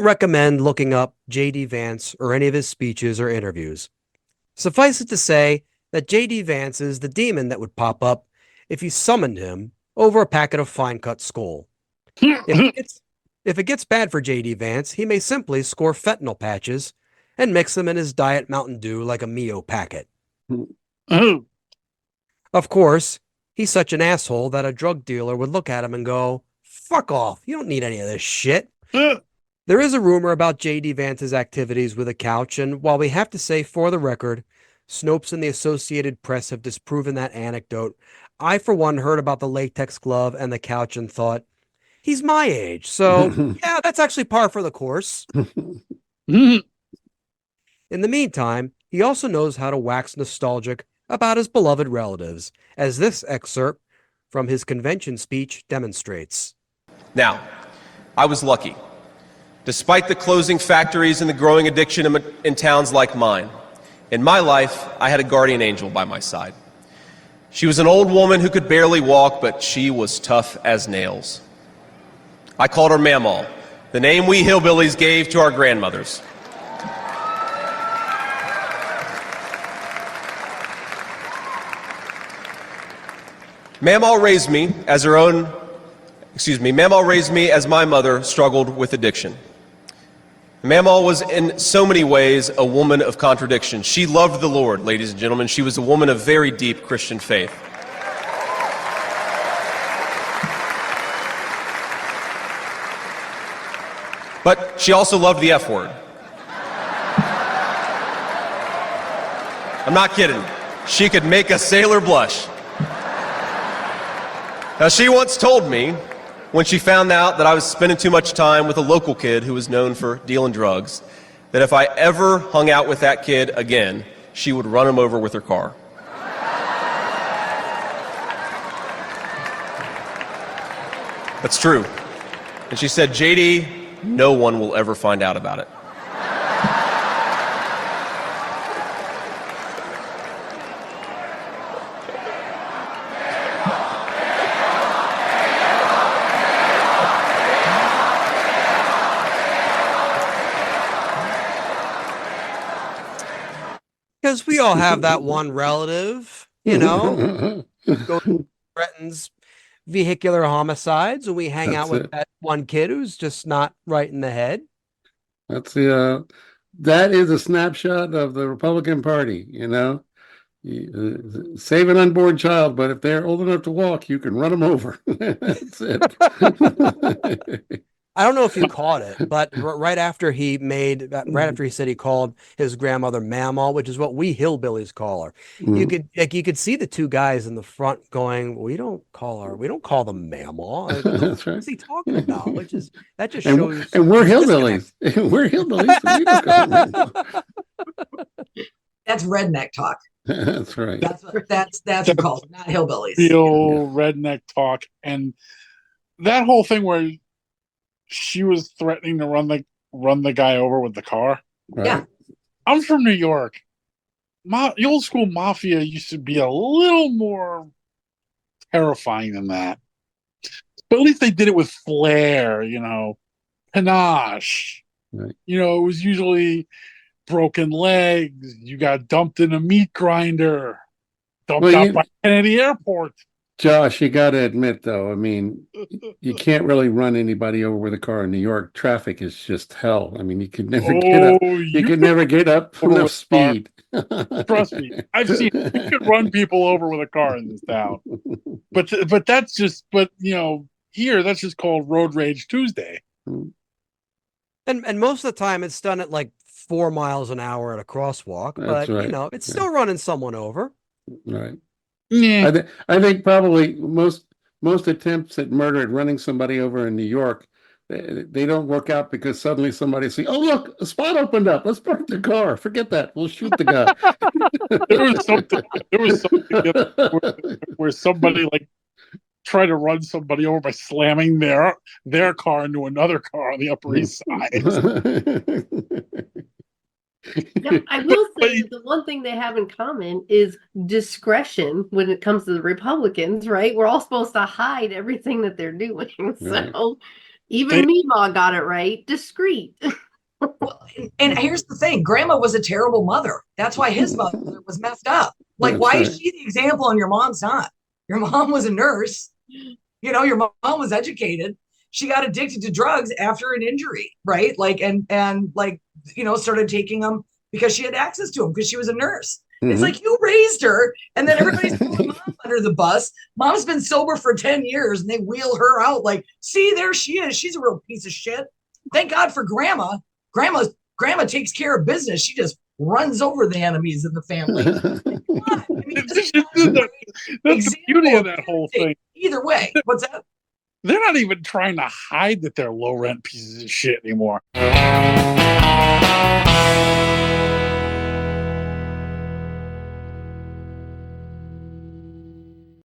don't recommend looking up J.D. Vance or any of his speeches or interviews. Suffice it to say that J.D. Vance is the demon that would pop up if you summoned him over a packet of fine-cut skull. If it gets bad for J.D. Vance, he may simply score fentanyl patches and mix them in his Diet Mountain Dew like a Mio packet. Of course, he's such an asshole that a drug dealer would look at him and go, "Fuck off, you don't need any of this shit." There is a rumor about J.D. Vance's activities with a couch, and while we have to say for the record, Snopes and the Associated Press have disproven that anecdote, I for one heard about the latex glove and the couch and thought, he's my age, so yeah, that's actually par for the course. In the meantime, he also knows how to wax nostalgic about his beloved relatives, as this excerpt from his convention speech demonstrates. Now, I was lucky. Despite the closing factories and the growing addiction in towns like mine, in my life, I had a guardian angel by my side. She was an old woman who could barely walk, but she was tough as nails. I called her Mamaw, the name we hillbillies gave to our grandmothers. Mamaw raised me as my mother struggled with addiction. Mamaw was in so many ways a woman of contradiction. She loved the Lord, ladies and gentlemen. She was a woman of very deep Christian faith. But she also loved the F word. I'm not kidding. She could make a sailor blush. Now, she once told me, when she found out that I was spending too much time with a local kid who was known for dealing drugs, that if I ever hung out with that kid again, she would run him over with her car. That's true. And she said, "JD, no one will ever find out about it." Because we all have that one relative, who threatens vehicular homicides, and we hang out with that one kid who's just not right in the head. That is a snapshot of the Republican Party, Save an unborn child, but if they're old enough to walk, you can run them over. That's it. I don't know if you caught it, but right after he said he called his grandmother Mamaw, which is what we hillbillies call her, you could see the two guys in the front going, we don't call them Mamaw. That's right. What's he talking about? That just shows. And we're hillbillies. We're hillbillies. So we don't call them Mamaw. That's redneck talk. That's right. That's called, not hillbillies. Real redneck talk, and that whole thing where she was threatening to run the guy over with the car. Right. Yeah. I'm from New York. The old school mafia used to be a little more terrifying than that. But at least they did it with flair, panache. Right. It was usually broken legs. You got dumped in a meat grinder. Dumped out by Kennedy Airport. Josh, you got to admit, though, you can't really run anybody over with a car in New York. Traffic is just hell. you could never get up. You could never get up enough speed. Trust me, I've seen you could run people over with a car in this town. But here that's just called Road Rage Tuesday. And most of the time it's done at like 4 miles an hour at a crosswalk, but right. It's still running someone over. Right. Yeah. I think probably most attempts at murder and running somebody over in New York, they don't work out because suddenly somebody says, "Oh, look, a spot opened up. Let's park the car. Forget that. We'll shoot the guy." There was something where somebody tried to run somebody over by slamming their car into another car on the Upper East Side. Yeah, I will say that the one thing they have in common is discretion when it comes to the Republicans, right? We're all supposed to hide everything that they're doing. So, Even Mamaw got it right. Discreet. Well, and here's the thing, Grandma was a terrible mother. That's why his mother was messed up. Like, why is she the example and your mom's not? Your mom was a nurse. Your mom was educated. She got addicted to drugs after an injury, right? Like, and like, started taking them because she had access to them because she was a nurse. It's like, you raised her, and then everybody's throwing mom under the bus. Mom's been sober for 10 years, and they wheel her out like, see, there she is. She's a real piece of shit. Thank God for Grandma. Grandma takes care of business. She just runs over the enemies of the family. That's the beauty of that whole thing. Either way, what's that? They're not even trying to hide that they're low rent pieces of shit anymore.